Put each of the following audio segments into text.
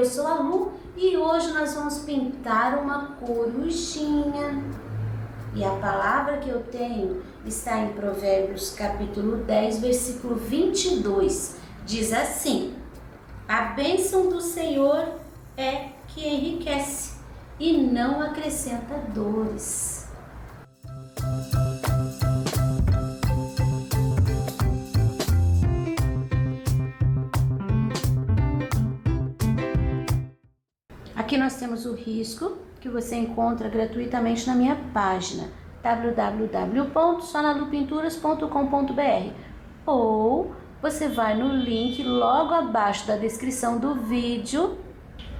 Eu sou a Lu e hoje nós vamos pintar uma corujinha. E a palavra que eu tenho está em Provérbios capítulo 10, versículo 22. Diz assim: a bênção do Senhor é que enriquece e não acrescenta dores. Aqui nós temos o risco que você encontra gratuitamente na minha página www.sonalupinturas.com.br ou você vai no link logo abaixo da descrição do vídeo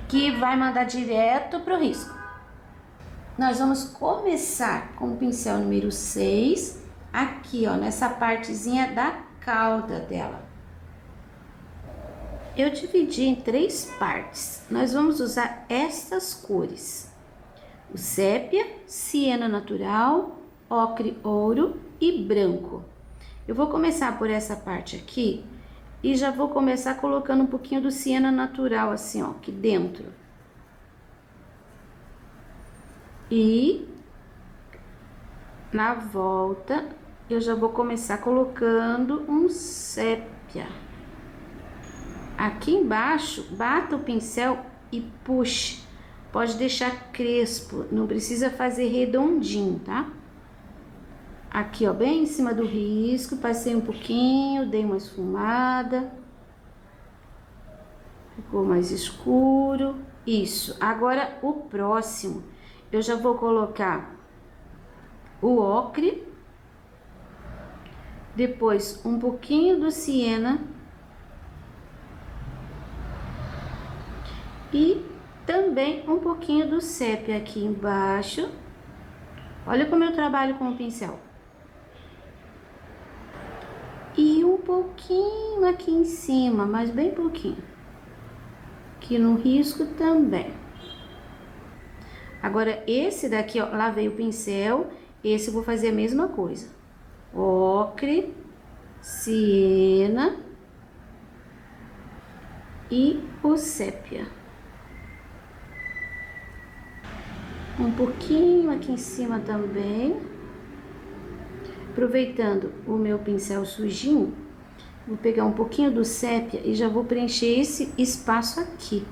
que vai mandar direto para o risco. Nós vamos começar com o pincel número 6 aqui, ó, nessa partezinha da cauda dela. Eu dividi em 3 partes. Nós vamos usar estas cores: o sépia, siena natural, ocre ouro e branco. Eu vou começar por essa parte aqui e já vou começar colocando um pouquinho do siena natural assim, ó, aqui dentro. E na volta eu já vou começar colocando um sépia. Aqui embaixo, bata o pincel e puxe. Pode deixar crespo, não precisa fazer redondinho, tá? Aqui, ó, bem em cima do risco, passei um pouquinho, dei uma esfumada. Ficou mais escuro. Isso. Agora, o próximo, eu já vou colocar o ocre. Depois, um pouquinho do siena. E também um pouquinho do sépia aqui embaixo. Olha como eu trabalho com o pincel. E um pouquinho aqui em cima, mas bem pouquinho. Aqui no risco também. Agora esse daqui, ó, lavei o pincel. Esse eu vou fazer a mesma coisa. Ocre, siena e o sépia. Um pouquinho aqui em cima também. Aproveitando o meu pincel sujinho, vou pegar um pouquinho do sépia e já vou preencher esse espaço aqui,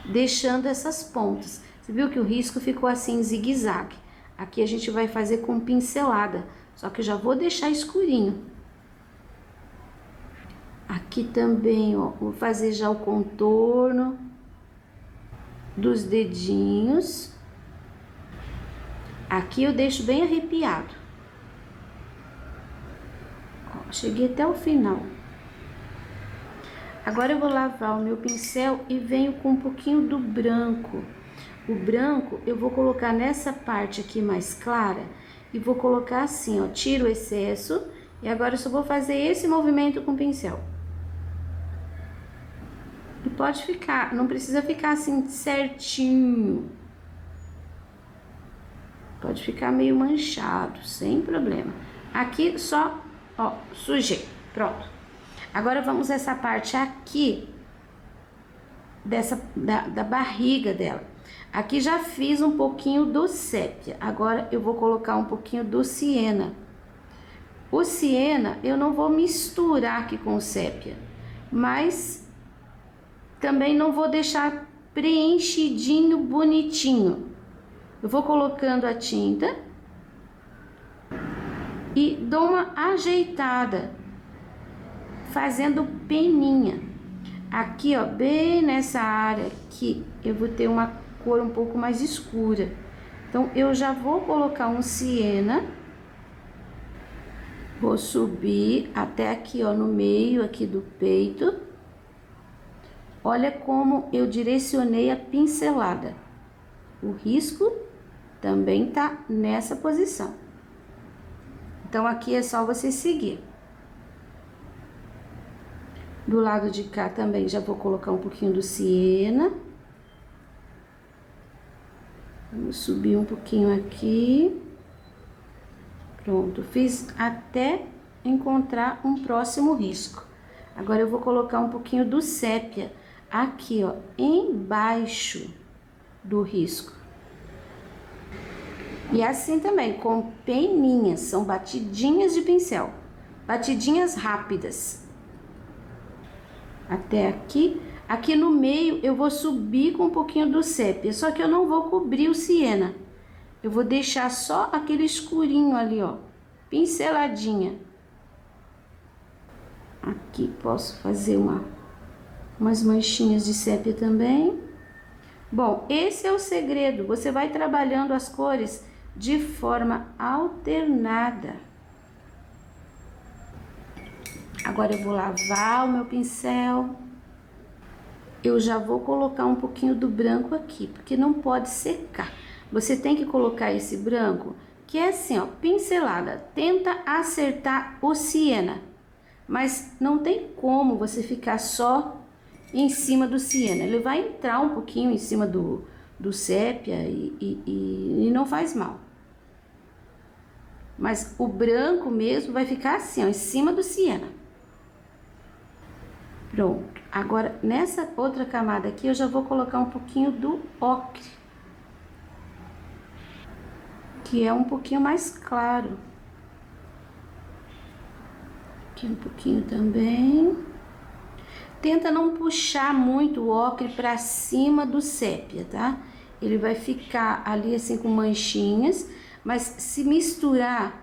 deixando essas pontas. Você viu que o risco ficou assim em zigue-zague? Aqui a gente vai fazer com pincelada, só que eu já vou deixar escurinho. Aqui também, ó, vou fazer já o contorno dos dedinhos. Aqui eu deixo bem arrepiado. Ó, cheguei até o final. Agora eu vou lavar o meu pincel e venho com um pouquinho do branco. O branco eu vou colocar nessa parte aqui mais clara e vou colocar assim, ó, tiro o excesso e agora eu só vou fazer esse movimento com o pincel. E pode ficar, não precisa ficar assim certinho. Pode ficar meio manchado, sem problema. Aqui só, ó, sujei, pronto. Agora vamos essa parte aqui, da barriga dela. Aqui já fiz um pouquinho do sépia, agora eu vou colocar um pouquinho do siena. O siena eu não vou misturar aqui com o sépia, mas também não vou deixar preenchidinho, bonitinho. Eu vou colocando a tinta e dou uma ajeitada, fazendo peninha. Aqui, ó, bem nessa área aqui, eu vou ter uma cor um pouco mais escura. Então, eu já vou colocar um siena. Vou subir até aqui, ó, no meio aqui do peito. Olha como eu direcionei a pincelada. O risco também tá nessa posição. Então, aqui é só você seguir. Do lado de cá também já vou colocar um pouquinho do siena. Vamos subir um pouquinho aqui. Pronto, fiz até encontrar um próximo risco. Agora eu vou colocar um pouquinho do sépia aqui, ó, embaixo do risco. E assim também, com peninhas, são batidinhas de pincel, batidinhas rápidas. Até aqui. Aqui no meio eu vou subir com um pouquinho do sépia, só que eu não vou cobrir o siena. Eu vou deixar só aquele escurinho ali, ó, pinceladinha. Aqui posso fazer umas manchinhas de sépia também. Bom, esse é o segredo. Você vai trabalhando as cores de forma alternada. Agora eu vou lavar o meu pincel. Eu já vou colocar um pouquinho do branco aqui, porque não pode secar. Você tem que colocar esse branco, que é assim, ó, pincelada. Tenta acertar o siena, mas não tem como você ficar só em cima do siena. Ele vai entrar um pouquinho em cima do sépia e não faz mal. Mas o branco mesmo vai ficar assim, ó, em cima do siena. Pronto. Agora, nessa outra camada aqui, eu já vou colocar um pouquinho do ocre, que é um pouquinho mais claro. Aqui um pouquinho também. Tenta não puxar muito o ocre para cima do sépia, tá? Ele vai ficar ali assim com manchinhas, mas se misturar,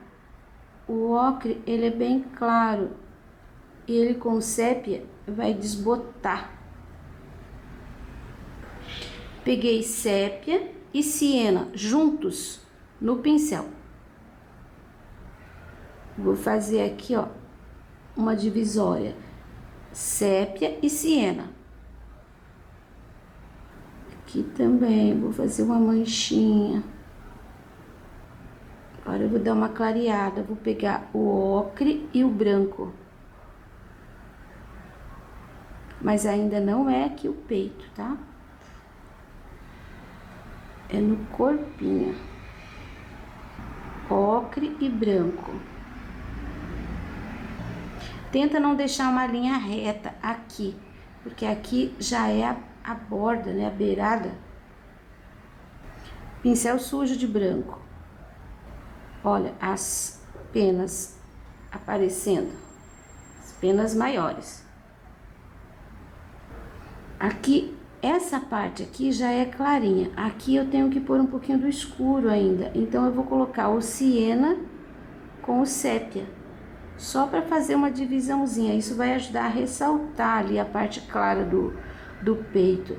o ocre, ele é bem claro. E ele com o sépia vai desbotar. Peguei sépia e siena juntos no pincel. Vou fazer aqui, ó, uma divisória. Sépia e siena. Aqui também vou fazer uma manchinha. Agora eu vou dar uma clareada. Vou pegar o ocre e o branco. Mas ainda não é aqui o peito, tá? É no corpinho. Ocre e branco. Tenta não deixar uma linha reta aqui, porque aqui já é a borda, né? A beirada. Pincel sujo de branco. Olha as penas aparecendo. As penas maiores. Aqui, essa parte aqui já é clarinha. Aqui eu tenho que pôr um pouquinho do escuro ainda. Então, eu vou colocar o siena com o sépia. Só para fazer uma divisãozinha. Isso vai ajudar a ressaltar ali a parte clara do peito.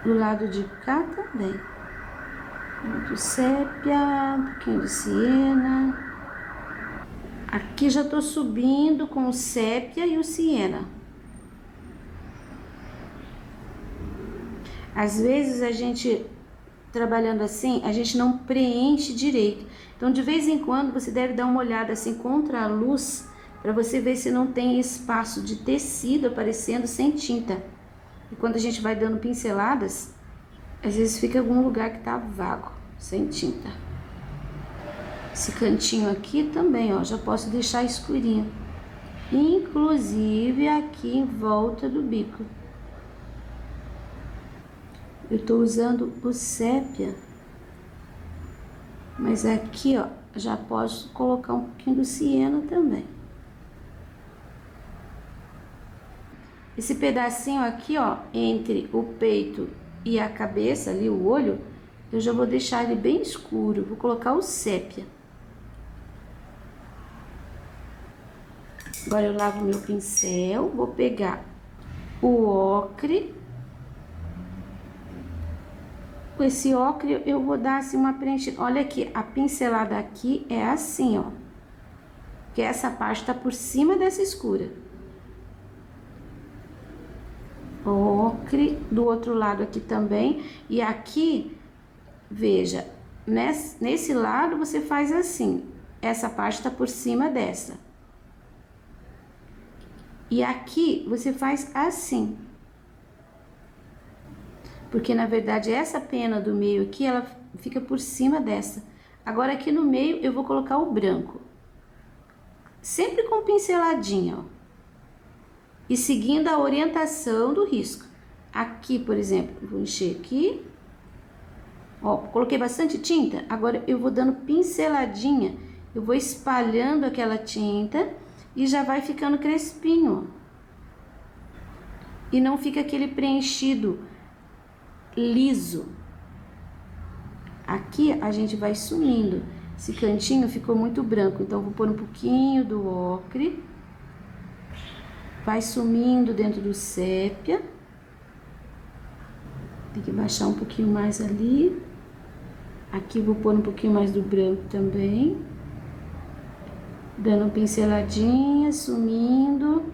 Do lado de cá também. Do sépia, um pouquinho de siena. Aqui já tô subindo com o sépia e o siena. Às vezes a gente, trabalhando assim, a gente não preenche direito. Então, de vez em quando, você deve dar uma olhada assim contra a luz, para você ver se não tem espaço de tecido aparecendo sem tinta. E quando a gente vai dando pinceladas, às vezes fica algum lugar que tá vago, sem tinta. Esse cantinho aqui também, ó, já posso deixar escurinho. Inclusive aqui em volta do bico. Eu tô usando o sépia, mas aqui, ó, já posso colocar um pouquinho do siena também. Esse pedacinho aqui, ó, entre o peito e a cabeça, ali o olho, eu já vou deixar ele bem escuro, vou colocar o sépia. Agora eu lavo meu pincel, vou pegar o ocre. Com esse ocre eu vou dar assim uma preenchida. Olha aqui, a pincelada aqui é assim, ó. Que essa parte tá por cima dessa escura. Ocre do outro lado aqui também. E aqui, veja, nesse lado você faz assim. Essa parte tá por cima dessa. E aqui você faz assim. Porque, na verdade, essa pena do meio aqui, ela fica por cima dessa. Agora, aqui no meio, eu vou colocar o branco. sempre com pinceladinha, ó. E seguindo a orientação do risco. Aqui, por exemplo, vou encher aqui. Ó, coloquei bastante tinta, agora eu vou dando pinceladinha. Eu vou espalhando aquela tinta e já vai ficando crespinho, ó. E não fica aquele preenchido liso. Aqui a gente vai sumindo. Esse cantinho ficou muito branco, então vou pôr um pouquinho do ocre. Vai sumindo dentro do sépia. Tem que baixar um pouquinho mais ali. Aqui vou pôr um pouquinho mais do branco também. Dando pinceladinha, sumindo.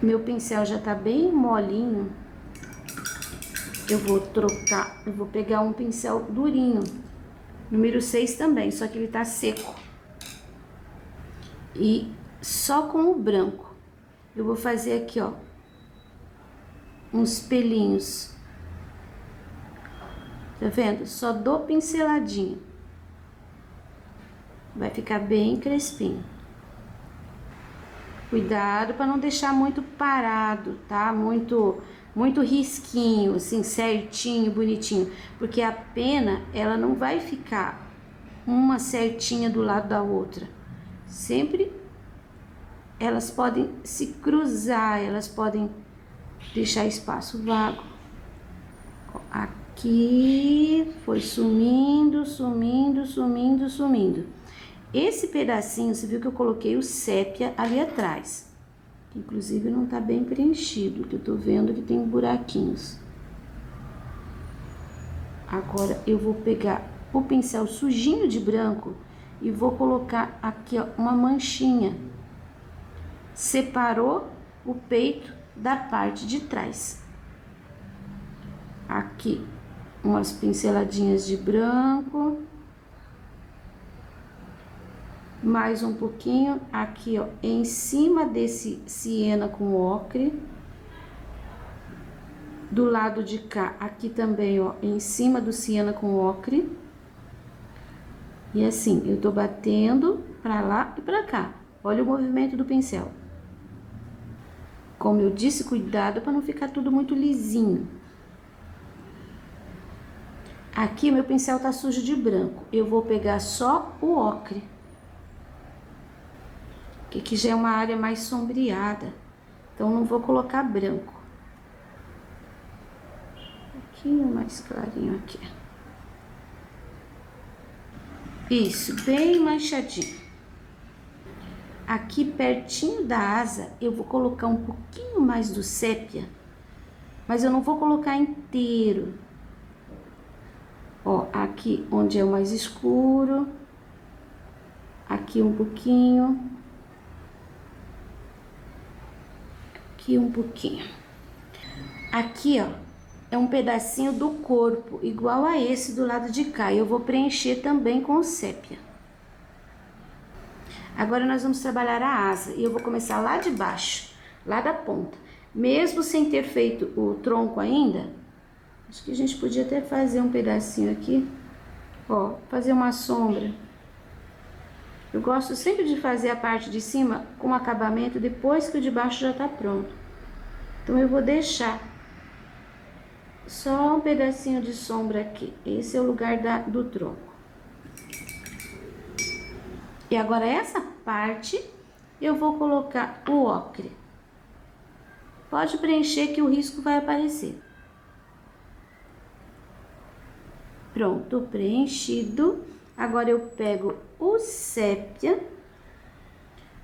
Meu pincel já tá bem molinho. Eu vou trocar, eu vou pegar um pincel durinho, número 6 também, só que ele tá seco. E só com o branco, eu vou fazer aqui, ó, uns pelinhos. Tá vendo? Só dou pinceladinho. Vai ficar bem crespinho. Cuidado para não deixar muito parado, tá? Muito risquinho, assim, certinho, bonitinho. Porque a pena, ela não vai ficar uma certinha do lado da outra. Sempre elas podem se cruzar, elas podem deixar espaço vago. Aqui foi sumindo, sumindo, sumindo, sumindo. Esse pedacinho, você viu que eu coloquei o sépia ali atrás. Inclusive não tá bem preenchido, que eu tô vendo que tem buraquinhos. Agora eu vou pegar o pincel sujinho de branco e vou colocar aqui, ó, uma manchinha. Separou o peito da parte de trás. Aqui, umas pinceladinhas de branco. Mais um pouquinho aqui, ó, em cima desse siena com ocre. Do lado de cá, aqui também, ó, em cima do siena com ocre. E assim, eu tô batendo pra lá e pra cá. Olha o movimento do pincel. Como eu disse, cuidado para não ficar tudo muito lisinho. Aqui meu pincel tá sujo de branco. Eu vou pegar só o ocre. Que aqui já é uma área mais sombreada, então não vou colocar branco. Um pouquinho mais clarinho aqui. Isso, bem manchadinho. Aqui pertinho da asa, eu vou colocar um pouquinho mais do sépia, mas eu não vou colocar inteiro. Ó, aqui onde é o mais escuro, aqui um pouquinho. Aqui um pouquinho. Aqui, ó, é um pedacinho do corpo, igual a esse do lado de cá. Eu vou preencher também com o sépia. Agora nós vamos trabalhar a asa. E eu vou começar lá de baixo, lá da ponta. Mesmo sem ter feito o tronco ainda, acho que a gente podia até fazer um pedacinho aqui. Ó, fazer uma sombra. Eu gosto sempre de fazer a parte de cima com acabamento depois que o de baixo já tá pronto. Então eu vou deixar só um pedacinho de sombra aqui. Esse é o lugar do tronco. E agora essa parte eu vou colocar o ocre. Pode preencher que o risco vai aparecer. Pronto, preenchido. Agora eu pego o sépia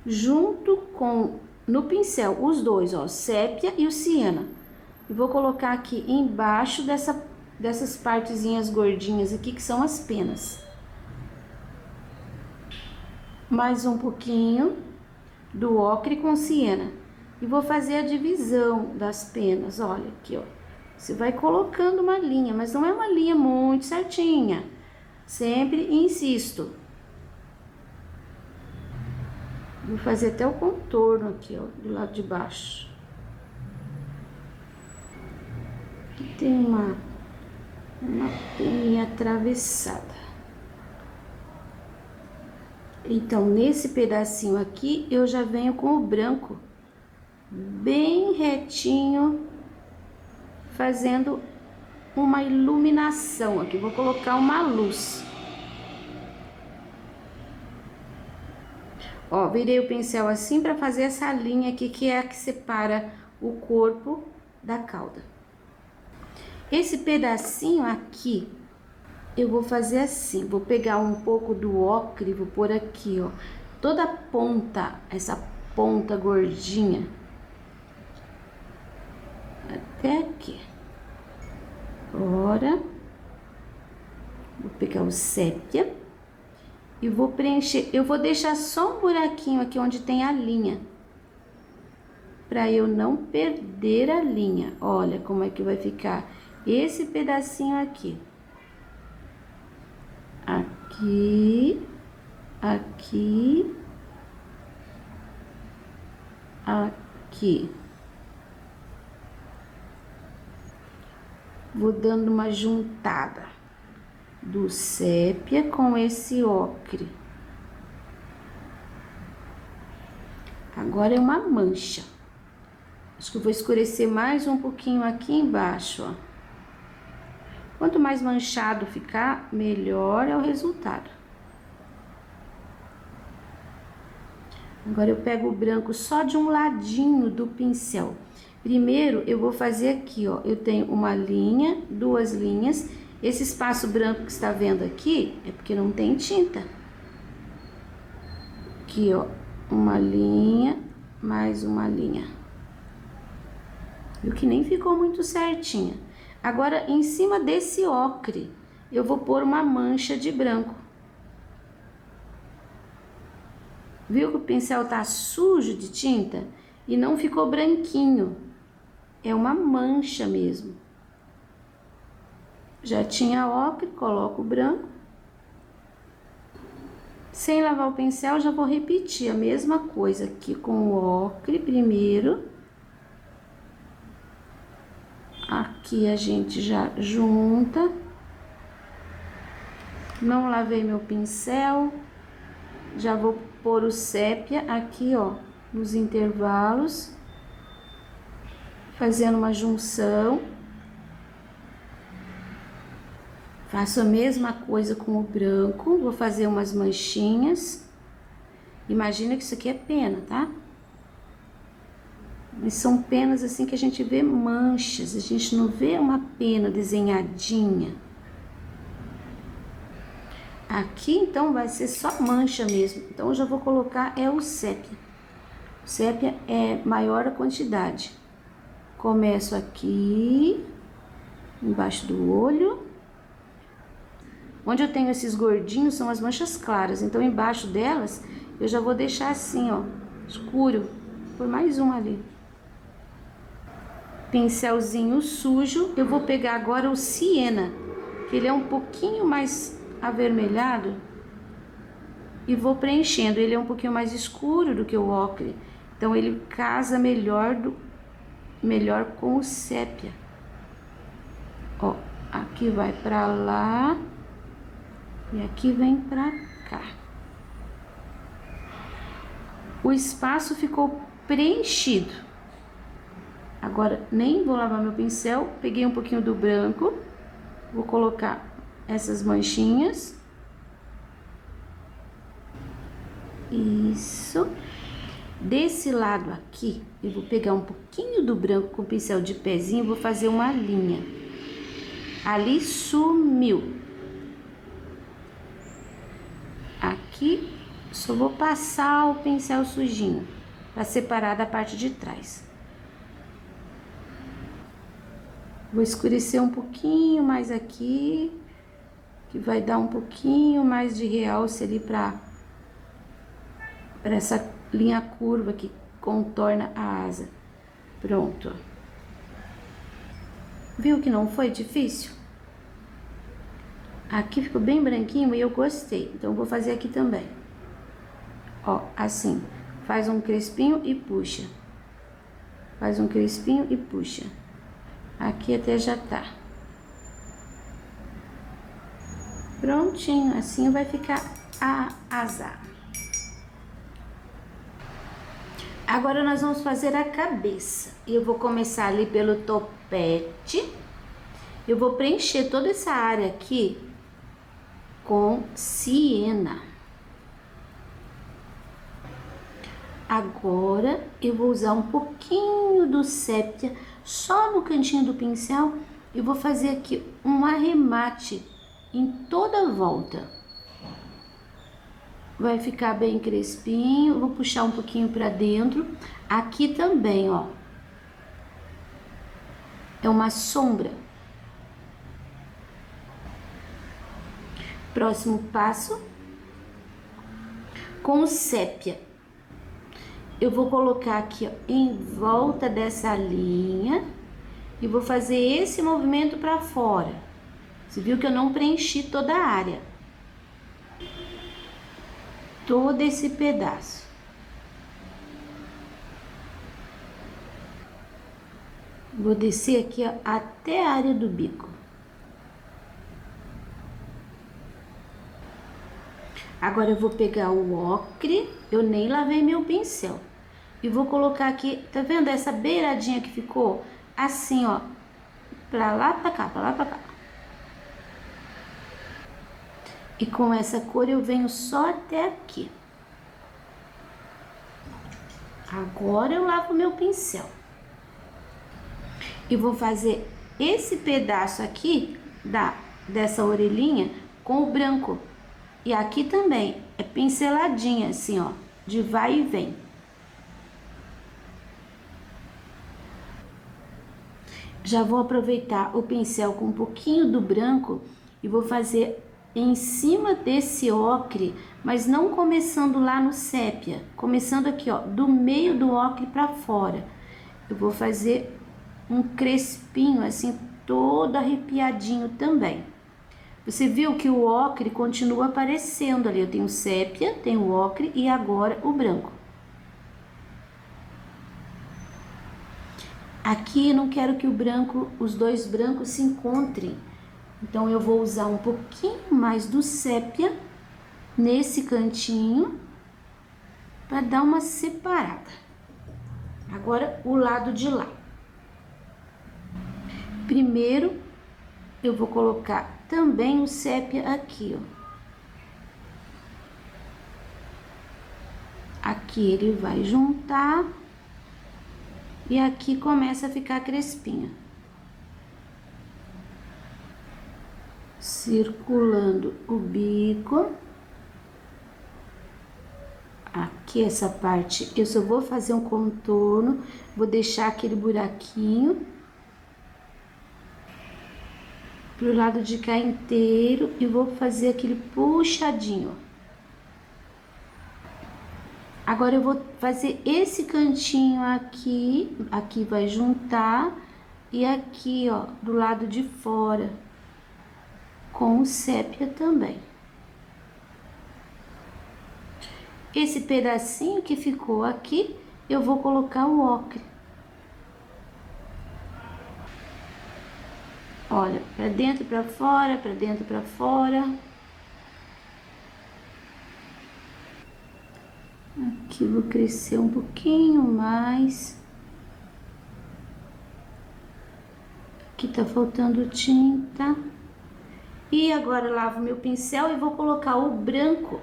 junto com, no pincel, os dois, ó, sépia e o siena. E vou colocar aqui embaixo dessas partezinhas gordinhas aqui, que são as penas. Mais um pouquinho do ocre com siena. E vou fazer a divisão das penas, olha aqui, ó. Você vai colocando uma linha, mas não é uma linha muito certinha. Sempre insisto. Vou fazer até o contorno aqui, ó, do lado de baixo. Aqui tem uma peninha atravessada. Então, nesse pedacinho aqui, eu já venho com o branco bem retinho, fazendo uma iluminação aqui. Vou colocar uma luz. Ó, virei o pincel assim para fazer essa linha aqui, que é a que separa o corpo da cauda. Esse pedacinho aqui, eu vou fazer assim, vou pegar um pouco do ocre, vou pôr aqui, ó, toda a ponta, essa ponta gordinha, até aqui. Agora, vou pegar o sépia e vou preencher. Eu vou deixar só um buraquinho aqui onde tem a linha, para eu não perder a linha. Olha como é que vai ficar esse pedacinho aqui. Aqui, aqui, aqui. Vou dando uma juntada do sépia com esse ocre. Agora é uma mancha. Acho que eu vou escurecer mais um pouquinho aqui embaixo, ó. Quanto mais manchado ficar, melhor é o resultado. Agora eu pego o branco só de um ladinho do pincel. Primeiro eu vou fazer aqui, ó, eu tenho uma linha, duas linhas. Esse espaço branco que está vendo aqui é porque não tem tinta. Aqui, ó, uma linha, mais uma linha. Viu que nem ficou muito certinha. Agora, em cima desse ocre, eu vou pôr uma mancha de branco. Viu que o pincel tá sujo de tinta e não ficou branquinho? É uma mancha mesmo. Já tinha ocre, coloco o branco. Sem lavar o pincel, já vou repetir a mesma coisa aqui com o ocre primeiro. Aqui a gente já junta. Não lavei meu pincel. Já vou pôr o sépia aqui, ó, nos intervalos, fazendo uma junção. Faço a mesma coisa com o branco, vou fazer umas manchinhas. Imagina que isso aqui é pena, tá? Mas são penas assim que a gente vê manchas, a gente não vê uma pena desenhadinha. Aqui, então, vai ser só mancha mesmo. Então, eu já vou colocar o sépia. O sépia é maior a quantidade. Começo aqui, embaixo do olho. Onde eu tenho esses gordinhos são as manchas claras. Então, embaixo delas, eu já vou deixar assim, ó, escuro. Por mais um ali. Pincelzinho sujo. Eu vou pegar agora o siena, que ele é um pouquinho mais avermelhado, e vou preenchendo. Ele é um pouquinho mais escuro do que o ocre, então ele casa melhor com o sépia. Ó, aqui vai pra lá e aqui vem pra cá. O espaço ficou preenchido. Agora nem vou lavar meu pincel, peguei um pouquinho do branco, vou colocar essas manchinhas. Isso. Desse lado aqui, eu vou pegar um pouquinho do branco com o pincel de pezinho, vou fazer uma linha. Ali sumiu. Aqui, só vou passar o pincel sujinho, para separar da parte de trás. Vou escurecer um pouquinho mais aqui, que vai dar um pouquinho mais de realce ali para essa linha curva que contorna a asa. Pronto. Viu que não foi difícil? Aqui ficou bem branquinho e eu gostei, então eu vou fazer aqui também. Ó, assim, faz um crespinho e puxa. Faz um crespinho e puxa. Aqui até já tá. Prontinho, assim vai ficar a asa. Agora nós vamos fazer a cabeça. Eu vou começar ali pelo topete. Eu vou preencher toda essa área aqui com siena. Agora eu vou usar um pouquinho do sépia só no cantinho do pincel e vou fazer aqui um arremate em toda a volta. Vai ficar bem crespinho, vou puxar um pouquinho para dentro. Aqui também, ó, é uma sombra. Próximo passo, com o sépia, eu vou colocar aqui, ó, em volta dessa linha e vou fazer esse movimento para fora. Você viu que eu não preenchi toda a área, todo esse pedaço. Vou descer aqui, ó, até a área do bico. Agora eu vou pegar o ocre, eu nem lavei meu pincel. E vou colocar aqui, tá vendo essa beiradinha que ficou? Assim, ó, pra lá, pra cá, pra lá, pra cá. E com essa cor eu venho só até aqui. Agora eu lavo meu pincel. E vou fazer esse pedaço aqui dessa orelhinha com o branco. E aqui também é pinceladinha assim, ó, de vai e vem. Já vou aproveitar o pincel com um pouquinho do branco e vou fazer em cima desse ocre, mas não começando lá no sépia, começando aqui, ó, do meio do ocre para fora. Eu vou fazer um crespinho assim, todo arrepiadinho também. Você viu que o ocre continua aparecendo ali. Eu tenho o sépia, tenho o ocre e agora o branco. Aqui eu não quero que o branco, os dois brancos se encontrem. Então eu vou usar um pouquinho mais do sépia nesse cantinho para dar uma separada. Agora o lado de lá. Primeiro eu vou colocar também o sépia aqui, ó. Aqui ele vai juntar e aqui começa a ficar crespinha. Circulando o bico. Aqui essa parte eu só vou fazer um contorno, vou deixar aquele buraquinho pro lado de cá inteiro e vou fazer aquele puxadinho. Agora eu vou fazer esse cantinho aqui, aqui vai juntar e aqui, ó, do lado de fora, com o sépia também. Esse pedacinho que ficou aqui, eu vou colocar o ocre. Olha, pra dentro, pra fora, pra dentro, pra fora. Aqui vou crescer um pouquinho mais. Aqui tá faltando tinta. E agora eu lavo meu pincel e vou colocar o branco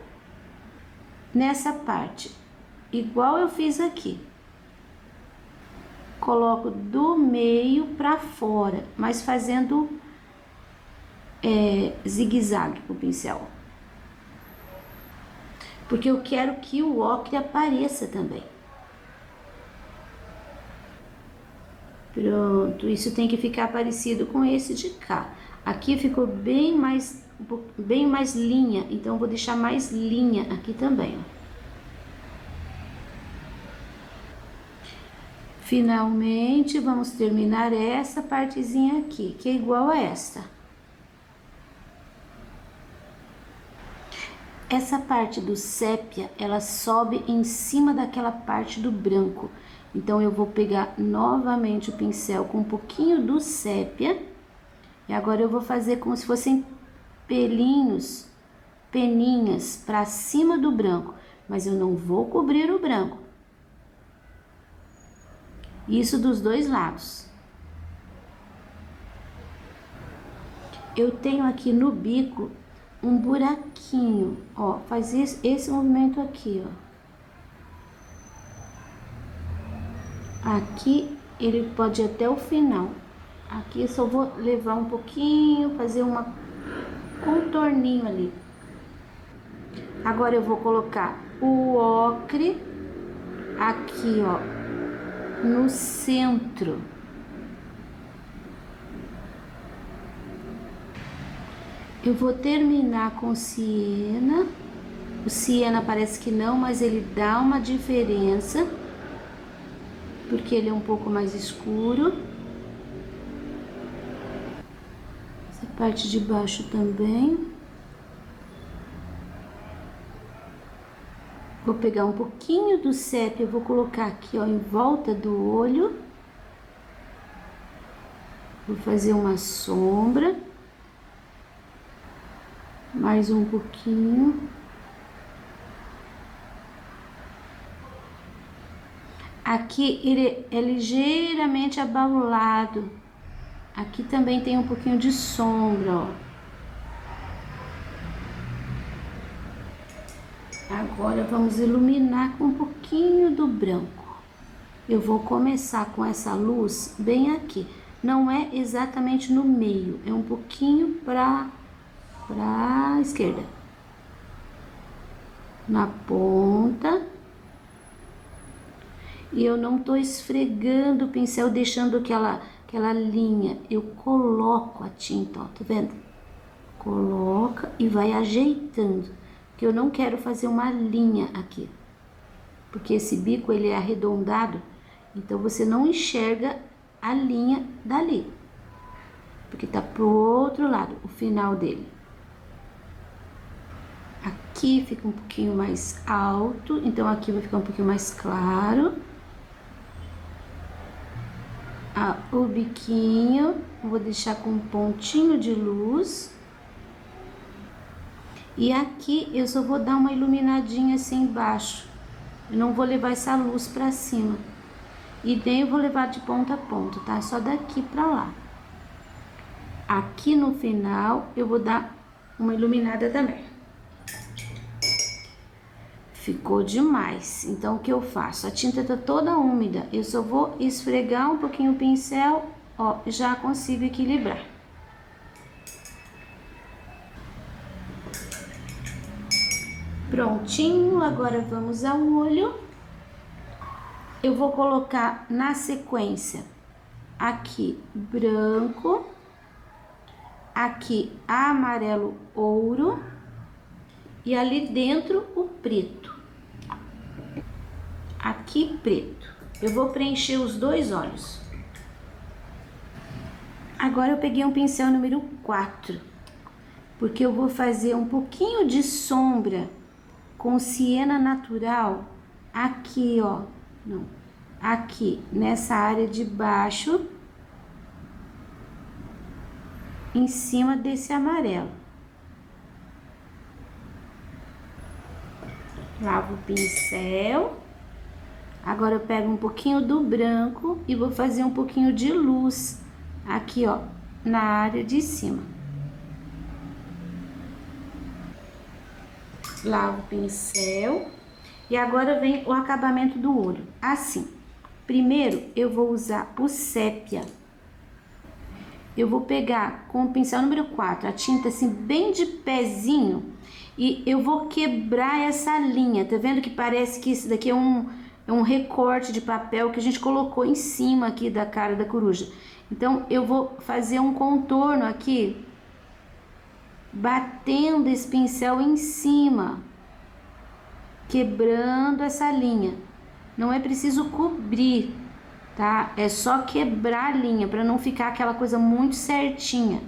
nessa parte, igual eu fiz aqui. Coloco do meio para fora, mas fazendo zigue-zague com o pincel. Porque eu quero que o ocre apareça também. Pronto, isso tem que ficar parecido com esse de cá. Aqui ficou bem mais linha, então eu vou deixar mais linha aqui também, ó. Finalmente, vamos terminar essa partezinha aqui, que é igual a esta. Essa parte do sépia, ela sobe em cima daquela parte do branco. Então, eu vou pegar novamente o pincel com um pouquinho do sépia. E agora eu vou fazer como se fossem pelinhos, peninhas para cima do branco. Mas eu não vou cobrir o branco. Isso dos dois lados. Eu tenho aqui no bico um buraquinho, ó, faz esse movimento aqui, ó. Aqui ele pode ir até o final. Aqui eu só vou levar um pouquinho, fazer uma contorninho ali. Agora eu vou colocar o ocre aqui, ó, no centro. Eu vou terminar com siena. O siena parece que não, mas ele dá uma diferença, porque ele é um pouco mais escuro. Essa parte de baixo também. Vou pegar um pouquinho do sépia, eu vou colocar aqui, ó, em volta do olho. Vou fazer uma sombra. Mais um pouquinho. Aqui ele é ligeiramente abalulado. Aqui também tem um pouquinho de sombra, ó. Agora vamos iluminar com um pouquinho do branco. Eu vou começar com essa luz bem aqui. Não é exatamente no meio, é um pouquinho pra esquerda. Na ponta. E eu não tô esfregando o pincel, deixando aquela linha. Eu coloco a tinta, ó, tá vendo? Coloca e vai ajeitando. Porque eu não quero fazer uma linha aqui. Porque esse bico, ele é arredondado, então você não enxerga a linha dali. Porque tá pro outro lado, o final dele. Aqui fica um pouquinho mais alto, então aqui vai ficar um pouquinho mais claro. O biquinho, vou deixar com um pontinho de luz. E aqui eu só vou dar uma iluminadinha assim embaixo. Eu não vou levar essa luz pra cima. E nem eu vou levar de ponta a ponta, tá? Só daqui pra lá. Aqui no final eu vou dar uma iluminada também. Ficou demais. Então o que eu faço? A tinta tá toda úmida. Eu só vou esfregar um pouquinho o pincel, ó, já consigo equilibrar. Prontinho, agora vamos ao olho. Eu vou colocar na sequência aqui branco, aqui amarelo ouro e ali dentro o preto. Aqui preto. Eu vou preencher os dois olhos. Agora eu peguei um pincel número 4, porque eu vou fazer um pouquinho de sombra com siena natural aqui, ó. Não, aqui nessa área de baixo, em cima desse amarelo. Lavo o pincel. Agora eu pego um pouquinho do branco e vou fazer um pouquinho de luz aqui, ó, na área de cima. Lavo o pincel. E agora vem o acabamento do olho. Assim, primeiro eu vou usar o sépia. Eu vou pegar com o pincel número 4, a tinta assim bem de pezinho, e eu vou quebrar essa linha. Tá vendo que parece que isso daqui é um recorte de papel que a gente colocou em cima aqui da cara da coruja. Então eu vou fazer um contorno aqui, batendo esse pincel em cima, quebrando essa linha. Não é preciso cobrir, tá? É só quebrar a linha para não ficar aquela coisa muito certinha.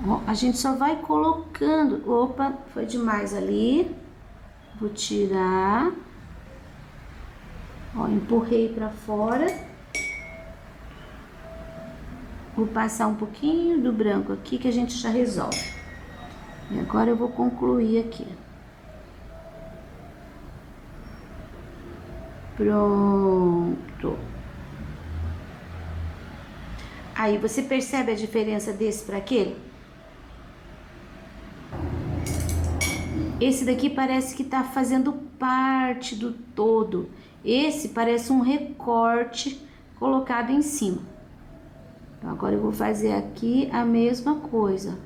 Ó, a gente só vai colocando. Opa, foi demais ali. Vou tirar. Ó, empurrei para fora. Vou passar um pouquinho do branco aqui que a gente já resolve. E agora eu vou concluir aqui. Pronto. Aí, você percebe a diferença desse para aquele? Esse daqui parece que tá fazendo parte do todo. Esse parece um recorte colocado em cima. Então, agora eu vou fazer aqui a mesma coisa.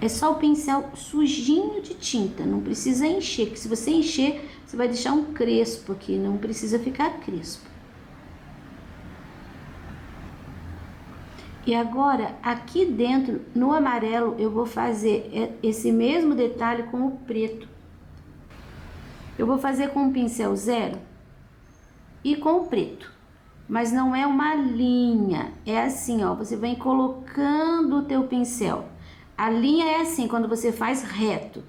É só o pincel sujinho de tinta, não precisa encher, porque se você encher, você vai deixar um crespo aqui, não precisa ficar crespo. E agora, aqui dentro, no amarelo, eu vou fazer esse mesmo detalhe com o preto. Eu vou fazer com o pincel zero e com o preto. Mas não é uma linha, é assim, ó, você vem colocando o teu pincel. A linha é assim, quando você faz reto.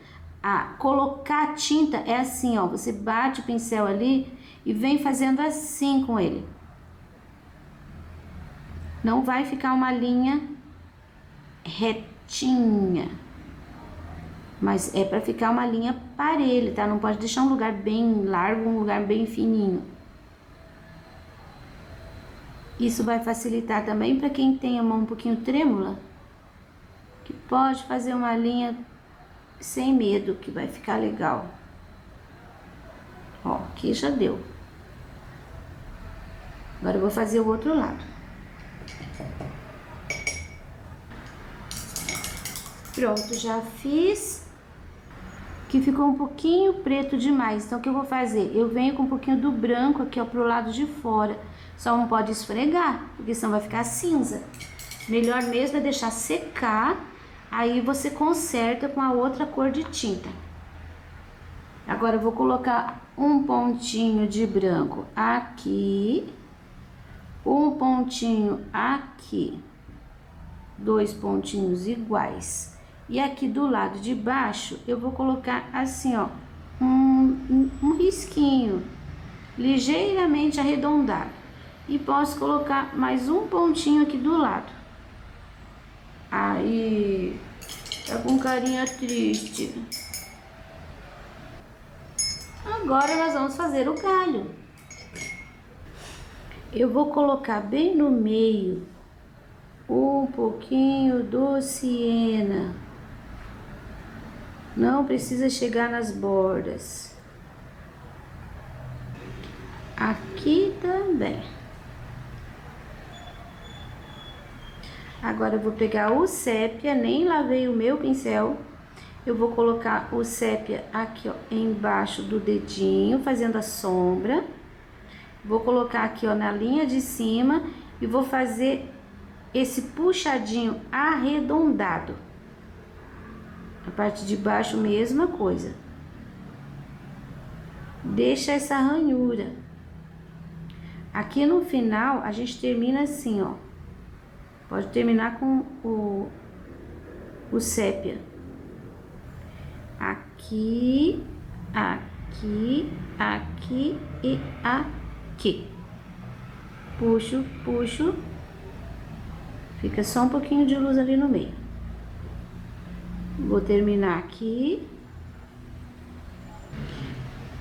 Colocar tinta é assim, ó, você bate o pincel ali e vem fazendo assim com ele. Não vai ficar uma linha retinha, mas é para ficar uma linha parelha, tá? Não pode deixar um lugar bem largo, um lugar bem fininho. Isso vai facilitar também para quem tem a mão um pouquinho trêmula, que pode fazer uma linha sem medo, que vai ficar legal. Ó, aqui já deu. Agora eu vou fazer o outro lado. Pronto, já fiz. Que ficou um pouquinho preto demais. Então, o que eu vou fazer? Eu venho com um pouquinho do branco aqui, ó, pro lado de fora. Só não pode esfregar, porque senão vai ficar cinza. Melhor mesmo é deixar secar, aí você conserta com a outra cor de tinta. Agora, eu vou colocar um pontinho de branco aqui, um pontinho aqui, 2 pontinhos iguais. E aqui do lado de baixo, eu vou colocar assim, ó, um risquinho, ligeiramente arredondado. E posso colocar mais um pontinho aqui do lado. Aí, tá com carinha triste. Agora nós vamos fazer o galho. Eu vou colocar bem no meio um pouquinho do siena. Não precisa chegar nas bordas. Aqui também. Agora eu vou pegar o sépia, nem lavei o meu pincel. Eu vou colocar o sépia aqui, ó, embaixo do dedinho, fazendo a sombra. Vou colocar aqui, ó, na linha de cima e vou fazer esse puxadinho arredondado. A parte de baixo, mesma coisa. Deixa essa ranhura. Aqui no final, a gente termina assim, ó. Pode terminar com o sépia. Aqui, aqui, aqui e aqui. Puxo, puxo. Fica só um pouquinho de luz ali no meio. Vou terminar aqui.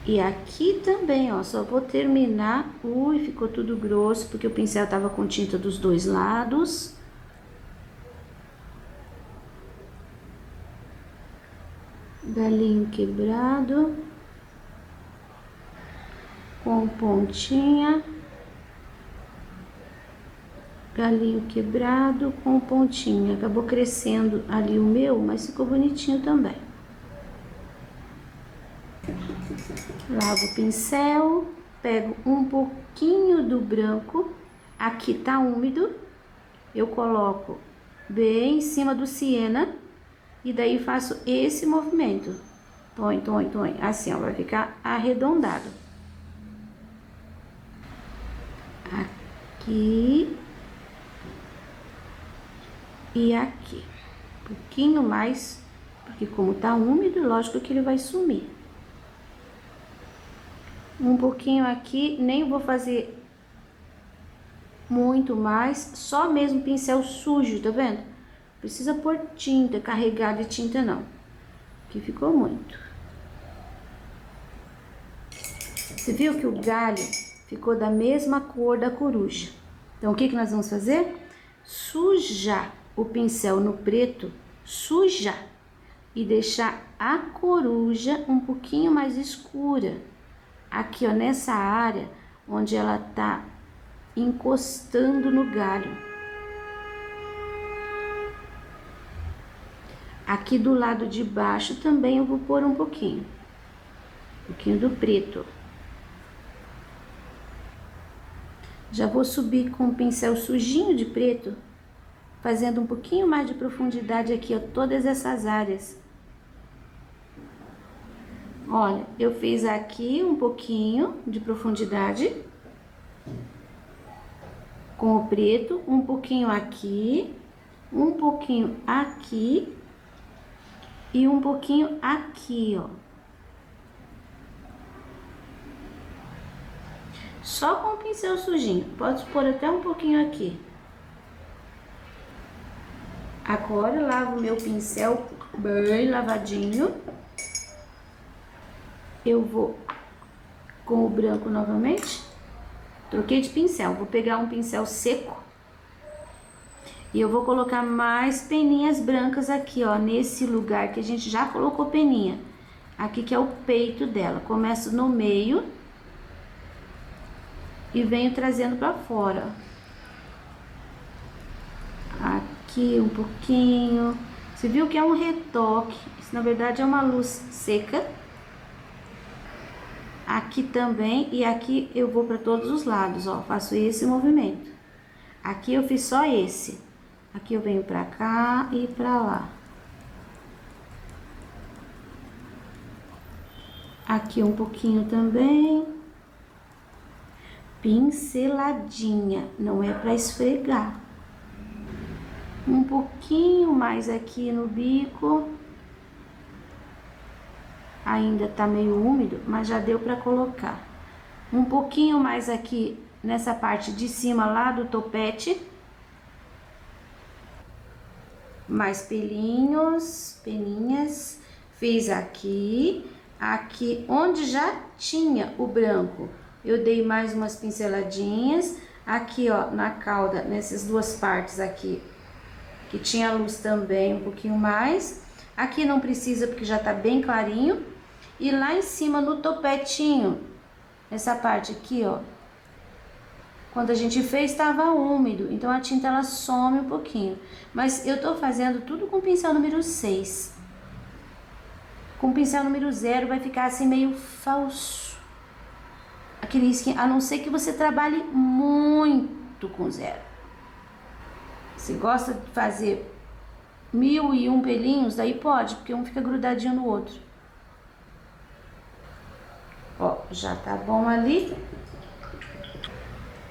E aqui também, ó, só vou terminar. Ui, ficou tudo grosso, porque o pincel tava com tinta dos dois lados. Galinho quebrado. Com pontinha. Galinho quebrado com pontinha. Acabou crescendo ali o meu, mas ficou bonitinho também. Lavo o pincel, pego um pouquinho do branco, aqui tá úmido, eu coloco bem em cima do siena e daí faço esse movimento. Põe, põe, põe, assim, ó, vai ficar arredondado. Aqui e aqui. Um pouquinho mais, porque como tá úmido, lógico que ele vai sumir. Um pouquinho aqui, nem vou fazer muito mais, só mesmo pincel sujo, tá vendo? Precisa pôr tinta, carregar de tinta não, que ficou muito. Você viu que o galho ficou da mesma cor da coruja? Então, o que nós vamos fazer? Sujar o pincel no preto, sujar, e deixar a coruja um pouquinho mais escura. Aqui, ó, nessa área onde ela tá encostando no galho. Aqui do lado de baixo também eu vou pôr um pouquinho do preto. Já vou subir com o pincel sujinho de preto, fazendo um pouquinho mais de profundidade aqui, ó, todas essas áreas. Olha, eu fiz aqui um pouquinho de profundidade com o preto, um pouquinho aqui, um pouquinho aqui e um pouquinho aqui, ó. Só com o pincel sujinho, pode pôr até um pouquinho aqui. Agora eu lavo meu pincel bem lavadinho. Eu vou com o branco novamente. Troquei de pincel, vou pegar um pincel seco. E eu vou colocar mais peninhas brancas aqui, ó, nesse lugar que a gente já colocou peninha. Aqui que é o peito dela. Começo no meio e venho trazendo pra fora. Aqui um pouquinho. Você viu que é um retoque. Isso na verdade é uma luz seca. Aqui também, e aqui eu vou para todos os lados, ó, faço esse movimento. Aqui eu fiz só esse. Aqui eu venho pra cá e pra lá. Aqui um pouquinho também. Pinceladinha, não é pra esfregar. Um pouquinho mais aqui no bico. Ainda tá meio úmido, mas já deu pra colocar. Um pouquinho mais aqui nessa parte de cima lá do topete. Mais pelinhos, peninhas. Fiz aqui. Aqui onde já tinha o branco, eu dei mais umas pinceladinhas. Aqui, ó, na cauda, nessas duas partes aqui, que tinha luz também, um pouquinho mais. Aqui não precisa porque já tá bem clarinho. E lá em cima no topetinho, essa parte aqui, ó, quando a gente fez estava úmido, então a tinta ela some um pouquinho. Mas eu tô fazendo tudo com pincel número 6. Com pincel número 0 vai ficar assim meio falso. Aquele skin, a não ser que você trabalhe muito com 0. Se gosta de fazer 1001 pelinhos, daí pode, porque um fica grudadinho no outro. Ó, já tá bom ali.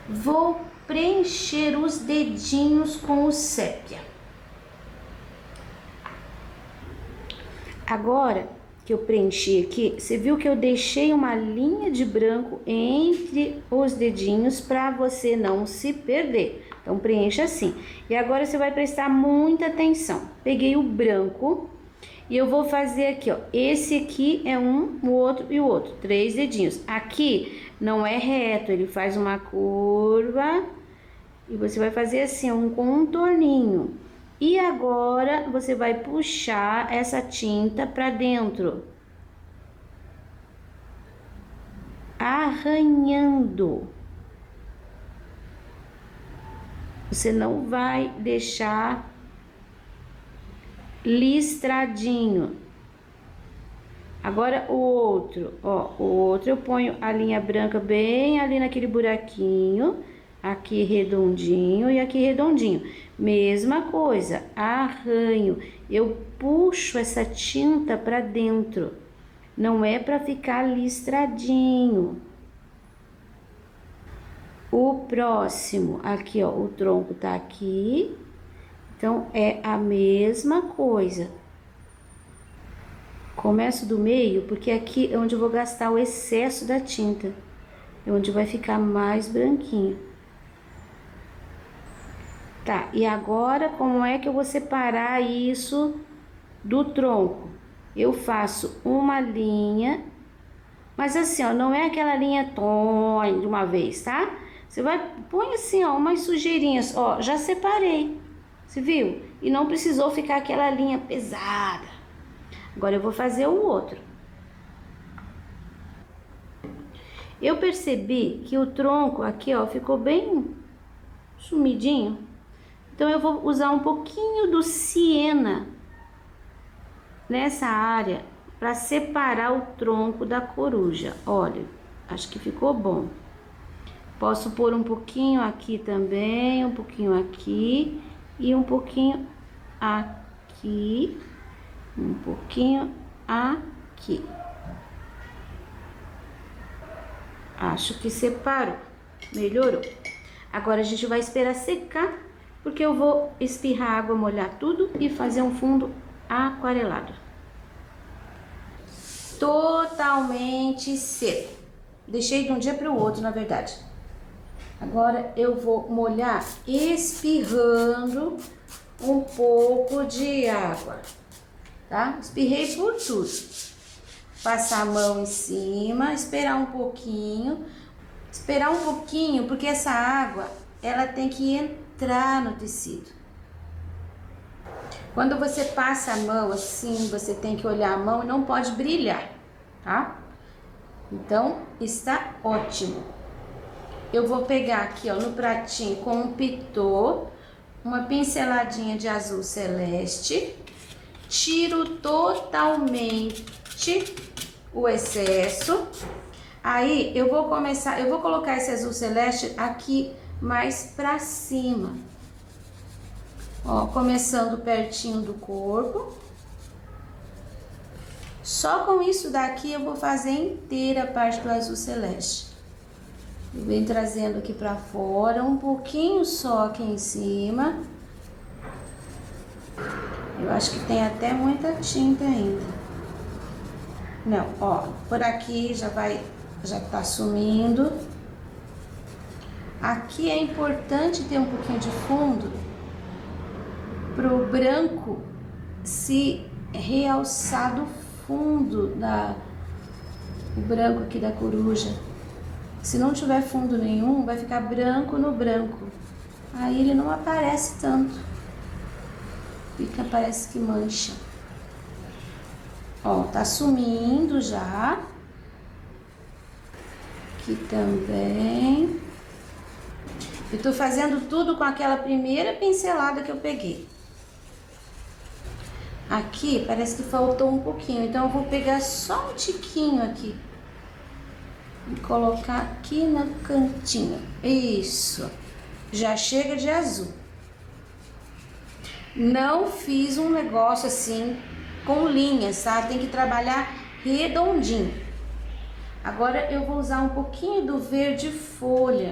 Vou preencher os dedinhos com o sépia. Agora que eu preenchi aqui, você viu que eu deixei uma linha de branco entre os dedinhos para você não se perder. Então, preencha assim. E agora você vai prestar muita atenção. Peguei o branco e eu vou fazer aqui, ó. Esse aqui é um, o outro e o outro. 3 dedinhos. Aqui não é reto, ele faz uma curva. E você vai fazer assim, um contorninho. E agora, você vai puxar essa tinta pra dentro. Arranhando. Você não vai deixar listradinho. Agora o outro, ó, o outro eu ponho a linha branca bem ali naquele buraquinho, aqui redondinho e aqui redondinho. Mesma coisa, arranho, eu puxo essa tinta pra dentro, não é pra ficar listradinho. O próximo, aqui ó, o tronco tá aqui, então é a mesma coisa. Começo do meio, porque aqui é onde eu vou gastar o excesso da tinta, é onde vai ficar mais branquinho. Tá, e agora como é que eu vou separar isso do tronco? Eu faço uma linha Mas assim, ó, não é aquela linha de uma vez, tá? Você vai, põe assim, ó, umas sujeirinhas, ó, já separei, você viu? E não precisou ficar aquela linha pesada. Agora eu vou fazer o outro. Eu percebi que o tronco aqui, ó, ficou bem sumidinho. Então eu vou usar um pouquinho do siena nessa área para separar o tronco da coruja. Olha, acho que ficou bom. Posso pôr um pouquinho aqui também, um pouquinho aqui e um pouquinho aqui, um pouquinho aqui. Acho que separou, melhorou. Agora a gente vai esperar secar, porque eu vou espirrar água, molhar tudo e fazer um fundo aquarelado. Totalmente seco. Deixei de um dia para o outro, na verdade. Agora eu vou molhar espirrando um pouco de água, tá? Espirrei por tudo. Passar a mão em cima, esperar um pouquinho. Esperar um pouquinho, porque essa água, ela tem que entrar no tecido. Quando você passa a mão assim, você tem que olhar a mão e não pode brilhar, tá? Então, está ótimo. Eu vou pegar aqui, ó, no pratinho com um pitô, uma pinceladinha de azul celeste, tiro totalmente o excesso. Aí eu vou colocar esse azul celeste aqui mais pra cima. Ó, começando pertinho do corpo. Só com isso daqui eu vou fazer inteira a parte do azul celeste. Eu venho trazendo aqui pra fora, um pouquinho só aqui em cima. Eu acho que tem até muita tinta ainda. Não, ó, por aqui já tá sumindo. Aqui é importante ter um pouquinho de fundo pro branco se realçar do fundo o branco aqui da coruja. Se não tiver fundo nenhum, vai ficar branco no branco. Aí ele não aparece tanto. Parece que mancha. Ó, tá sumindo já. Aqui também. Eu tô fazendo tudo com aquela primeira pincelada que eu peguei. Aqui parece que faltou um pouquinho, então eu vou pegar só um tiquinho aqui. E colocar aqui no cantinho. Isso. Já chega de azul. Não fiz um negócio assim com linhas, tá? Tem que trabalhar redondinho. Agora eu vou usar um pouquinho do verde folha.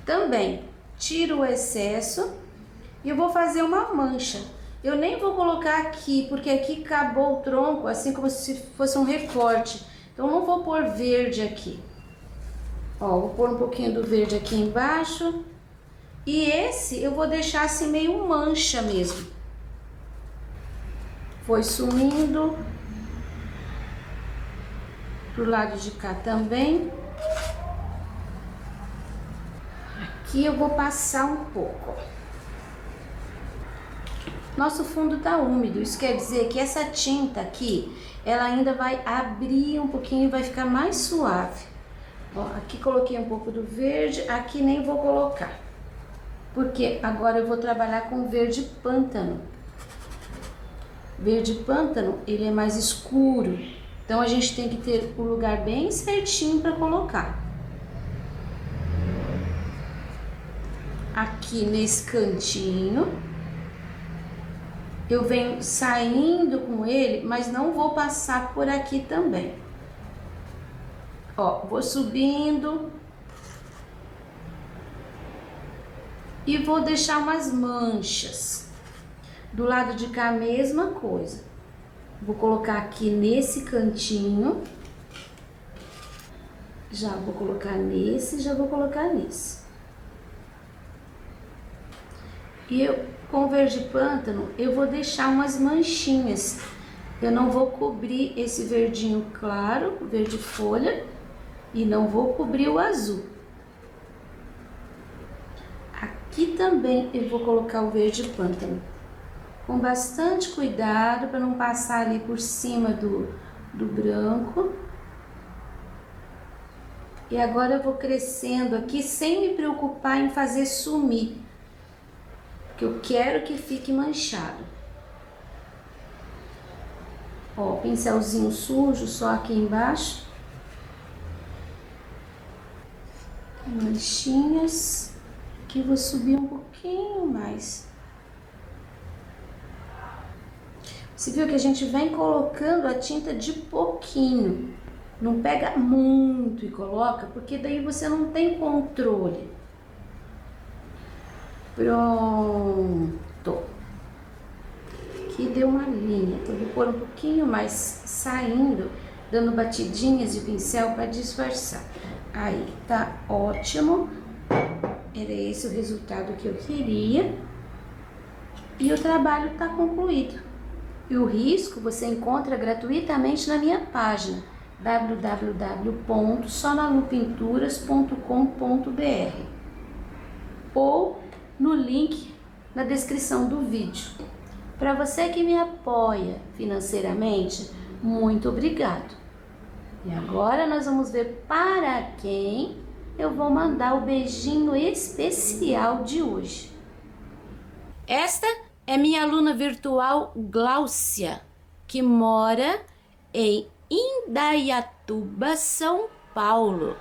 Também tiro o excesso e eu vou fazer uma mancha. Eu nem vou colocar aqui, porque aqui acabou o tronco, assim como se fosse um recorte. Então não vou pôr verde aqui. Ó, vou pôr um pouquinho do verde aqui embaixo. E esse eu vou deixar assim meio mancha mesmo. Foi sumindo. Pro lado de cá também. Aqui eu vou passar um pouco. Nosso fundo tá úmido, isso quer dizer que essa tinta aqui, ela ainda vai abrir um pouquinho e vai ficar mais suave. Ó, aqui coloquei um pouco do verde, aqui nem vou colocar. Porque agora eu vou trabalhar com verde pântano. Verde pântano, ele é mais escuro. Então a gente tem que ter o lugar bem certinho para colocar. Aqui nesse cantinho. Eu venho saindo com ele, mas não vou passar por aqui também. Ó, vou subindo. E vou deixar umas manchas. Do lado de cá, a mesma coisa. Vou colocar aqui nesse cantinho. Já vou colocar nesse, já vou colocar nesse. E com o verde pântano, eu vou deixar umas manchinhas. Eu não vou cobrir esse verdinho claro, verde folha, e não vou cobrir o azul. Aqui também eu vou colocar o verde pântano. Com bastante cuidado para não passar ali por cima do branco. E agora eu vou crescendo aqui sem me preocupar em fazer sumir, porque eu quero que fique manchado. Ó, pincelzinho sujo só aqui embaixo. Manchinhas. Aqui eu vou subir um pouquinho mais. Você viu que a gente vem colocando a tinta de pouquinho. Não pega muito e coloca, porque daí você não tem controle. Pronto. Aqui deu uma linha. Eu vou pôr um pouquinho mais saindo, dando batidinhas de pincel para disfarçar. Aí, tá ótimo. Era esse o resultado que eu queria. E o trabalho tá concluído. E o risco você encontra gratuitamente na minha página www.sonalupinturas.com.br ou no link na descrição do vídeo. Para você que me apoia financeiramente, muito obrigado. E agora nós vamos ver para quem eu vou mandar o beijinho especial de hoje. Esta é minha aluna virtual Gláucia, que mora em Indaiatuba, São Paulo.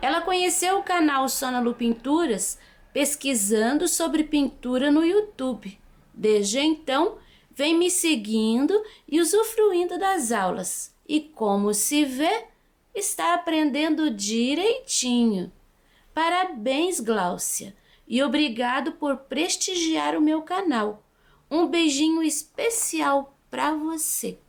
Ela conheceu o canal Sonalu Pinturas pesquisando sobre pintura no YouTube. Desde então, vem me seguindo e usufruindo das aulas. E como se vê, está aprendendo direitinho. Parabéns, Gláucia! E obrigado por prestigiar o meu canal. Um beijinho especial para você.